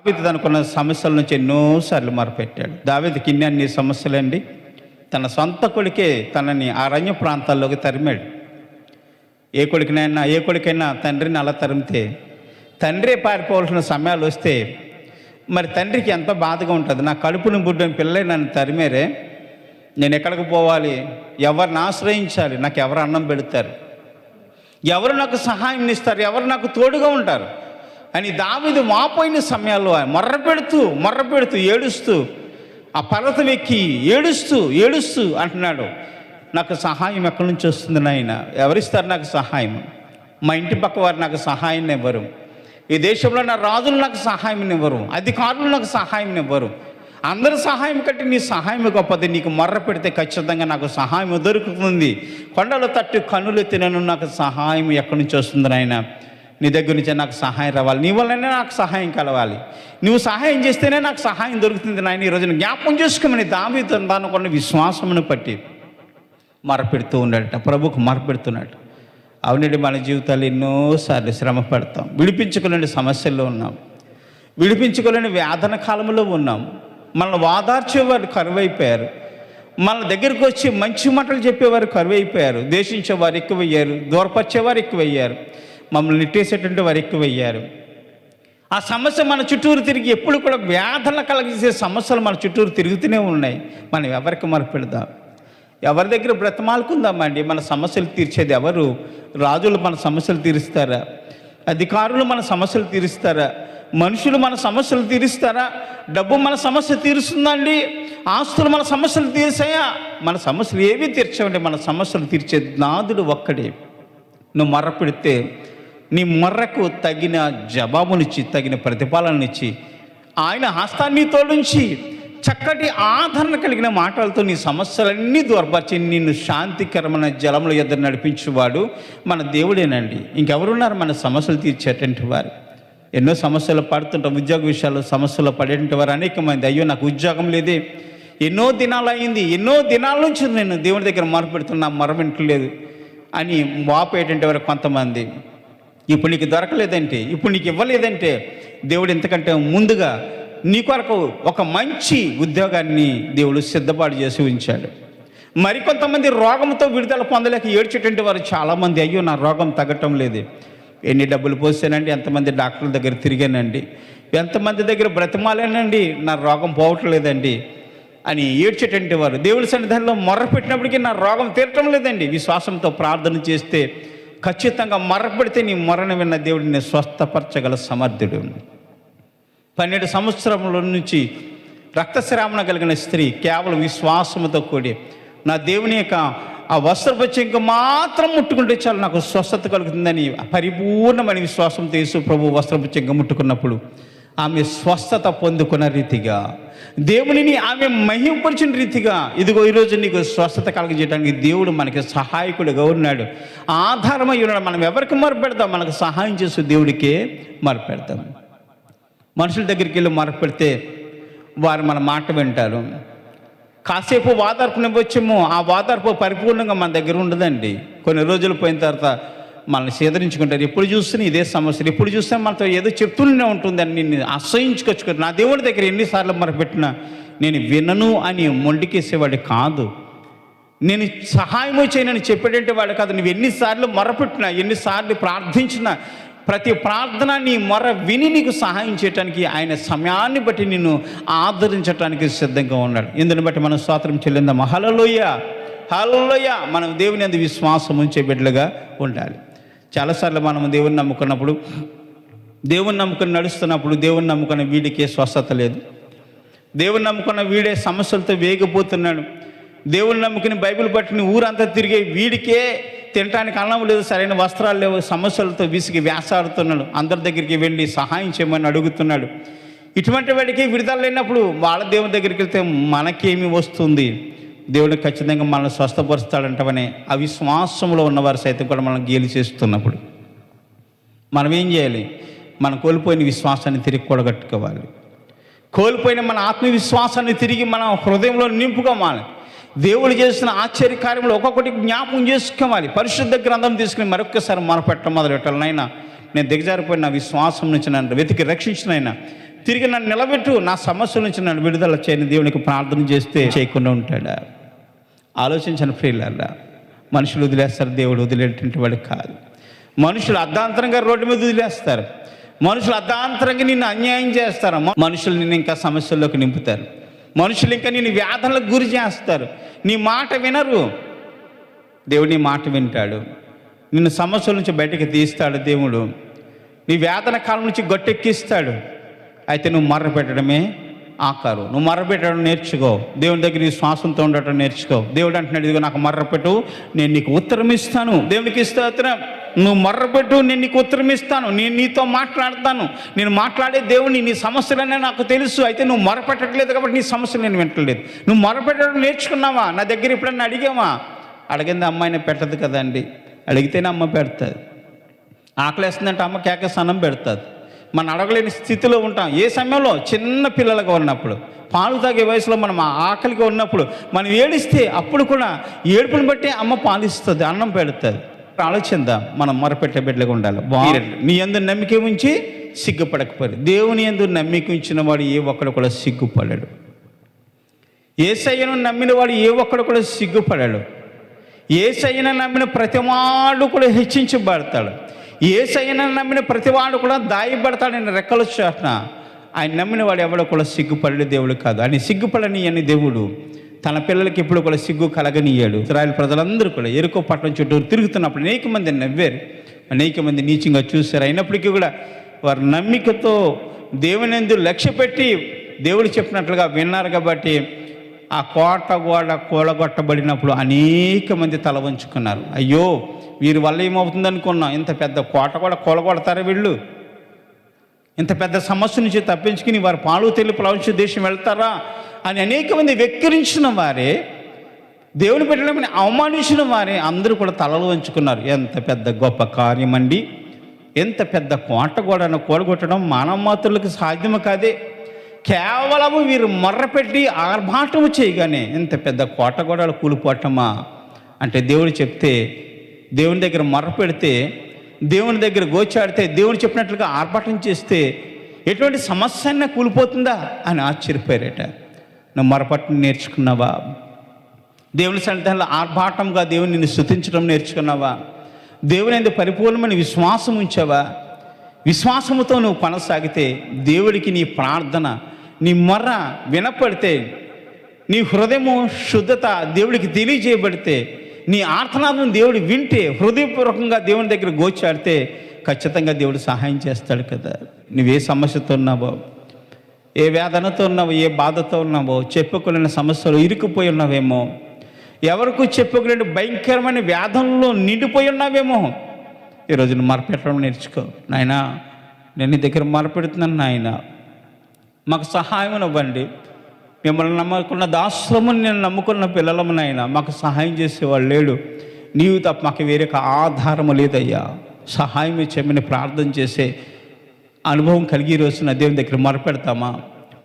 దావీదు అనుకున్న సమస్యల నుంచి ఎన్నోసార్లు మొరపెట్టాడు. దావీదుకి అన్ని సమస్యలండి. తన సొంత కొడుకే తనని అరణ్య ప్రాంతాల్లోకి తరిమాడు. ఏ కొడుకైనా తండ్రిని అలా తరిమితే తండ్రే పారిపోవాల్సిన సమయాలు వస్తే మరి తండ్రికి ఎంత బాధగా ఉంటుంది. నా కడుపును బుడ్డని పిల్లలే నన్ను తరిమేరే, నేను ఎక్కడికి పోవాలి, ఎవరిని ఆశ్రయించాలి, నాకు ఎవరు అన్నం పెడతారు, ఎవరు నాకు సహాయం ఇస్తారు, ఎవరు నాకు తోడుగా ఉంటారు అని దావీదు వాపోయిన సమయాల్లో మొర్రపెడుతూ ఏడుస్తూ ఆ పర్వతం ఎక్కి ఏడుస్తూ అంటున్నాడు, నాకు సహాయం ఎక్కడి నుంచి వస్తుంది నాయన, ఎవరిస్తారు నాకు సహాయం, మా ఇంటి పక్క వారు నాకు సహాయం ఇవ్వరు, ఈ దేశంలో నా రాజులు నాకు సహాయం ఇవ్వరు, అధికారులు నాకు సహాయం ఇవ్వరు, అందరి సహాయం కంటే నీ సహాయం గొప్పది, నీకు మొర్ర పెడితే ఖచ్చితంగా నాకు సహాయం దొరుకుతుంది, కొండల తట్టు కన్నులెత్తి నన్ను నాకు సహాయం ఎక్కడి నుంచి వస్తుంది నాయన, నీ దగ్గర నుంచే నాకు సహాయం రావాలి, నీ వల్లనే నాకు సహాయం కలవాలి, నువ్వు సహాయం చేస్తేనే నాకు సహాయం దొరుకుతుంది నాయన, ఈ రోజున జ్ఞాపకం చేసుకోమని దావీదు దానికున్న విశ్వాసమును పట్టి మొరపెడుతూ ఉన్నాడట, ప్రభుకు మొరపెడుతున్నాడు. అవునండి, మన జీవితాలు ఎన్నోసార్లు శ్రమ పడతాం, విడిపించుకోలేని సమస్యల్లో ఉన్నాం, విడిపించుకోలేని వేదన కాలంలో ఉన్నాం, మనల్ని వాదార్చేవారు కరువైపోయారు, మన దగ్గరికి వచ్చి మంచి మాటలు చెప్పేవారు కరువైపోయారు, ద్వేషించేవారు ఎక్కువయ్యారు, దూరపరిచేవారు ఎక్కువయ్యారు, మమ్మల్ని నెట్టేసేటువంటి వారు ఎక్కువయ్యారు. ఆ సమస్య మన చుట్టూరు తిరిగి ఎప్పుడు కూడా వేదన కలిగించే సమస్యలు మన చుట్టూరు తిరుగుతూనే ఉన్నాయి. మనం ఎవరికి మొరపెడదాం, ఎవరి దగ్గర బ్రతమాలుకుందామండి? మన సమస్యలు తీర్చేది ఎవరు? రాజులు మన సమస్యలు తీరుస్తారా? అధికారులు మన సమస్యలు తీరుస్తారా? మనుషులు మన సమస్యలు తీరుస్తారా? డబ్బు మన సమస్య తీరుస్తుందండి? ఆస్తులు మన సమస్యలు తీర్చాయా? మన సమస్యలు ఏవి తీర్చవండి. మన సమస్యలు తీర్చే నాదుడు ఒక్కడే. నువ్వు మొర్ర పెడితే నీ మొర్రకు తగిన జవాబునిచ్చి, తగిన ప్రతిఫలనిచ్చి, ఆయన హస్తాన్ని తోడుంచి చక్కటి ఆదరణ కలిగిన మాటలతో నీ సమస్యలన్నీ దూరపరిచి నిన్ను శాంతికరమైన జలముల యొద్ద నడిపించేవాడు మన దేవుడేనండి. ఇంకెవరున్నారు మన సమస్యలు తీర్చేటువంటి వారు? ఎన్నో సమస్యలు పడుతుంటాం, ఉద్యోగ విషయాల్లో సమస్యలు పడేటువంటి వారు అనేక మంది. అయ్యో నాకు ఉద్యోగం లేదే, ఎన్నో దినాలు అయింది, ఎన్నో దినాల నుంచి నేను దేవుని దగ్గర మొరపెడుతున్నా, మొరవింటలేదు అని వాపేటువంటి వారు కొంతమంది. ఇప్పుడు నీకు దొరకలేదంటే, ఇప్పుడు నీకు ఇవ్వలేదంటే దేవుడు ఎంతకంటే ముందుగా నీ కొరకు ఒక మంచి ఉద్యోగాన్ని దేవుడు సిద్ధపాటు చేసి ఉంచాడు. మరికొంతమంది రోగంతో విడుదల పొందలేక ఏడ్చేటువంటి వారు చాలామంది. అయ్యో నా రోగం తగ్గటం లేదు, ఎన్ని డబ్బులు పోసానండి, ఎంతమంది డాక్టర్ల దగ్గర తిరిగానండి, ఎంతమంది దగ్గర బ్రతిమాలేనండి, నా రోగం పోవట్లేదండి అని ఏడ్చేటువంటి వారు. దేవుడి సన్నిధానంలో మొర్ర పెట్టినప్పటికీ నా రోగం తీరటం లేదండి. విశ్వాసంతో ప్రార్థన చేస్తే ఖచ్చితంగా మొర్రపెడితే నీ మొర్రను విన్న దేవుడిని స్వస్థపరచగల సమర్థుడు. 12 సంవత్సరముల నుంచి రక్తస్రావణ కలిగిన స్త్రీ కేవలం విశ్వాసముతో కూడి నా దేవుని యొక్క ఆ వస్త్రపు చెంగు మాత్రం ముట్టుకుంటే చాలు నాకు స్వస్థత కలుగుతుందని పరిపూర్ణమైన విశ్వాసంతో యేసు ప్రభు వస్త్రపు చెంగు ముట్టుకున్నప్పుడు ఆమె స్వస్థత పొందుకున్న రీతిగా, దేవునిని ఆమె మహింపరిచిన రీతిగా, ఇదిగో ఈరోజు నీకు స్వస్థత కలగజేయడానికి దేవుడు మనకి సహాయకుడిగా ఉన్నాడు, ఆధారమై ఉన్నాడు. మనం ఎవరికి మొరపెడతాం? మనకు సహాయం చేసే దేవుడికే మొరపెడతాం. మనుషుల దగ్గరికి వెళ్ళి మొరపెడితే వారు మన మాట వింటారు, కాసేపు వాదార్పునివ్వచ్చేమో, ఆ వాదార్పు పరిపూర్ణంగా మన దగ్గర ఉండదండి. కొన్ని రోజులు పోయిన తర్వాత మనల్ని సేదరించుకుంటారు. ఎప్పుడు చూస్తున్నా ఇదే సమస్యలు, ఎప్పుడు చూస్తే మనతో ఏదో చెప్తూనే ఉంటుందని నిన్ను అసహించుకొచ్చుకుంటారు. నా దేవుడి దగ్గర ఎన్నిసార్లు మొరపెట్టినా నేను వినను అని మొండికేసేవాడు కాదు, నేను సహాయము చేయనని చెప్పేటంటే వాడు కాదు. నువ్వు ఎన్నిసార్లు మొరపెట్టినా, ఎన్నిసార్లు ప్రార్థించినా, ప్రతి ప్రార్థన నీ మొర విని నీకు సహాయం చేయడానికి, ఆయన సమయాన్ని బట్టి నిన్ను ఆదరించడానికి సిద్ధంగా ఉన్నాడు. ఇందుని బట్టి మనం స్తోత్రం చెల్లిందాం. హల్లెలూయా, హల్లెలూయా. మనం దేవుని అందు విశ్వాసం ఉంచే బిడ్డలుగా ఉండాలి. చాలాసార్లు మనం దేవుని నమ్ముకున్నప్పుడు, దేవుని నమ్ముకుని నడుస్తున్నప్పుడు, దేవుని నమ్ముకున్న వీడికే స్వస్థత లేదు, దేవుని నమ్ముకున్న వీడే సమస్యలతో వేగిపోతున్నాడు, దేవుని నమ్ముకుని బైబిల్ పట్టుకుని ఊరంతా తిరిగే వీడికే తినటానికి అన్నం లేదు, సరైన వస్త్రాలు లేవు, సమస్యలతో విసిగి వేసాడుతున్నాడు, అందరి దగ్గరికి వెళ్ళి సహాయం చేయమని అడుగుతున్నాడు. ఇటువంటి వాడికి విడుదల లేనప్పుడు వాళ్ళ దేవుని దగ్గరికి వెళ్తే మనకేమి వస్తుంది? దేవుడు ఖచ్చితంగా మనల్ని స్వస్థపరుస్తాడంటవనే అవిశ్వాసంలో ఉన్నవారు సైతం కూడా మనం గేలి చేస్తున్నప్పుడు మనం ఏం చేయాలి? మనం కోల్పోయిన విశ్వాసాన్ని తిరిగి కూడగట్టుకోవాలి. కోల్పోయిన మన ఆత్మవిశ్వాసాన్ని తిరిగి మన హృదయంలో నింపుకోవాలి. దేవుడు చేసిన ఆశ్చర్యకార్యములు ఒక్కొక్కటి జ్ఞాపకం చేసుకోవాలి. పరిశుద్ధ గ్రంథం తీసుకుని మరొక్కసారి మొరపెట్టడం మొదలుపెట్టాలి. నాయనా, నేను దిగజారిపోయిన విశ్వాసం నుంచి నన్ను వెతికి రక్షించినైనా తిరిగి నన్ను నిలబెట్టు, నా సమస్యల నుంచి నన్ను విడుదల చేయని దేవునికి ప్రార్థన చేస్తే చేయకుండా ఉంటాడా? ఆలోచించని ప్రియులారా, మనుషులు వదిలేస్తారు, దేవుడు వదిలేటువంటి వాడు కాదు. మనుషులు అర్ధాంతరంగా రోడ్డు మీద వదిలేస్తారు, మనుషులు అర్ధాంతరంగా నిన్ను అన్యాయం చేస్తారు, మనుషులు నిన్ను ఇంకా సమస్యల్లోకి నింపుతారు, మనుషులు ఇంకా నిన్ను వ్యాధులకు గురి చేస్తారు. నీ మాట వినరు, దేవుడు నీ మాట వింటాడు, నిన్ను సమస్యల నుంచి బయటకు తీస్తాడు. దేవుడు నీ వేదన కాలం నుంచి గట్టెక్కిస్తాడు. అయితే నువ్వు మర్ర పెట్టడమే ఆకారు. నువ్వు మర్ర పెట్టడం నేర్చుకో, దేవుని దగ్గర నీ శ్వాసంతో ఉండటం నేర్చుకో. దేవుడు అంటున్నాడు, ఇదిగో నాకు మర్ర పెట్టు, నేను నీకు ఉత్తరం ఇస్తాను. దేవునికి స్తోత్రం. నువ్వు మర్ర పెట్టు, నేను నీకు ఉత్తరం ఇస్తాను, నేను నీతో మాట్లాడతాను. నేను మాట్లాడే దేవుని, నీ సమస్యలనే నాకు తెలుసు. అయితే నువ్వు మొర పెట్టట్లేదు కాబట్టి నీ సమస్యలు నేను వింటలేదు. నువ్వు మొర పెట్టడం నేర్చుకున్నావా? నా దగ్గర ఎప్పుడన్నా అడిగావా? అడిగింది అమ్మాయిని పెట్టదు కదండి, అడిగితేనే అమ్మ పెడుతుంది. ఆకలేస్తుందంటే అమ్మ కేకేసి అన్నం పెడుతుంది. మనం అడగలేని స్థితిలో ఉంటాం. ఏ సమయంలో? చిన్న పిల్లలుగా ఉన్నప్పుడు, పాలు తాగే వయసులో మనం ఆకలిగా ఉన్నప్పుడు మనం ఏడిస్తే అప్పుడు కూడా ఏడుపుని బట్టి అమ్మ పాలిస్తుంది, అన్నం పెడుతుంది. ఆలోచిందా, మనం మొరపెట్టే బిడ్డలుగా ఉండాలి. నీ యందు నమ్మిక ఉంచి సిగ్గుపడకపోయి. దేవుని యందు నమ్మిక ఉంచిన వాడు ఏ ఒక్కడు కూడా సిగ్గుపడాడు. యేసయ్యను నమ్మిన వాడు ఏ ఒక్కడు కూడా సిగ్గుపడాడు. యేసయ్యను నమ్మిన ప్రతివాడు కూడా హెచ్చించబడతాడు. యేసయ్యను నమ్మిన ప్రతివాడు కూడా దాయబడతాడు. ఆయన రెక్కల చాటున. ఆయన నమ్మిన వాడు ఎవడో కూడా సిగ్గుపడే దేవుడు కాదు. ఆయన సిగ్గుపడని అని దేవుడు తన పిల్లలకి ఎప్పుడు కూడా సిగ్గు కలగనీయాడు. ఇశ్రాయేలు ప్రజలందరూ కూడా ఎరుకో పట్టణం చుట్టూ తిరుగుతున్నప్పుడు అనేక మంది నవ్వారు, అనేక మంది నీచంగా చూశారు. అయినప్పటికీ కూడా వారు నమ్మికతో దేవుని యందు లక్ష్య పెట్టి దేవుడు చెప్పినట్లుగా విన్నారు. కాబట్టి ఆ కోట గోడ కూలగొట్టబడినప్పుడు అనేక మంది తల వంచుకున్నారు. అయ్యో, వీరి వల్ల ఏమవుతుంది అనుకున్నాం. ఇంత పెద్ద కోట కూడా కూలగొడతారా వీళ్ళు? ఇంత పెద్ద సమస్య నుంచి తప్పించుకుని వారు పాలు తెల్లి ప్రపంచ దేశం వెళ్తారా అని అనేక మంది వెక్కిరించిన వారే, దేవుని పెట్టడమని అవమానించిన వారే అందరూ కూడా తలలు వంచుకున్నారు. ఎంత పెద్ద గొప్ప కార్యమండి! ఎంత పెద్ద కోట గోడను కూలగొట్టడం మానవ మాతృలకు సాధ్యము కాదే. కేవలము వీరు మొర్రపెట్టి ఆర్భాటము చేయగానే ఇంత పెద్ద కోట గోడలు కూలిపోవటమా అంటే, దేవుడు చెప్తే, దేవుని దగ్గర మొర్ర పెడితే, దేవుని దగ్గర గోచాడితే, దేవుడు చెప్పినట్లుగా ఆర్భాటం చేస్తే ఎటువంటి సమస్య అయినా కూలిపోతుందా అని ఆశ్చర్యపోయారట. నువ్వు మొరపట్టం నేర్చుకున్నావా? దేవుని సన్నిధానంలో ఆర్భాటంగా దేవుని నిన్ను స్తుతించడం నేర్చుకున్నావా? దేవుని యందు పరిపూర్ణమైన విశ్వాసం ఉంచావా? విశ్వాసముతో నువ్వు కొనసాగితే దేవుడికి నీ ప్రార్థన, నీ మొర్ర వినపడితే, నీ హృదయము శుద్ధత దేవుడికి తెలియజేయబడితే, నీ ఆర్తనాదం దేవుడు వింటే, హృదయపూర్వకంగా దేవుని దగ్గర గోచాడితే ఖచ్చితంగా దేవుడు సహాయం చేస్తాడు కదా. నువ్వే సమస్యతో ఉన్నావో, ఏ వేదనతో ఉన్నావో, ఏ బాధతో ఉన్నావో, చెప్పుకోలేని సమస్యలు ఇరుక్కుపోయి ఉన్నావేమో, ఎవరికి చెప్పుకోలేని భయంకరమైన వ్యాధుల్లో నిండిపోయి ఉన్నావేమో, ఈరోజు నువ్వు మొరపెట్టడం నేర్చుకో. నాయనా, నేను నీ దగ్గర మొరపెడుతున్నాను నాయన, మాకు సహాయం ఇవ్వండి. మిమ్మల్ని నమ్ముకున్న దాసులము, నేను నమ్ముకున్న పిల్లలము నాయన, మాకు సహాయం చేసేవాళ్ళు లేడు. నీవు తప్ప మాకు వేరే ఆధారము లేదయ్యా, సహాయం చేయమని ప్రార్థన చేసే అనుభవం కలిగి రోజున దేవుని దగ్గర మొరపెడతామా?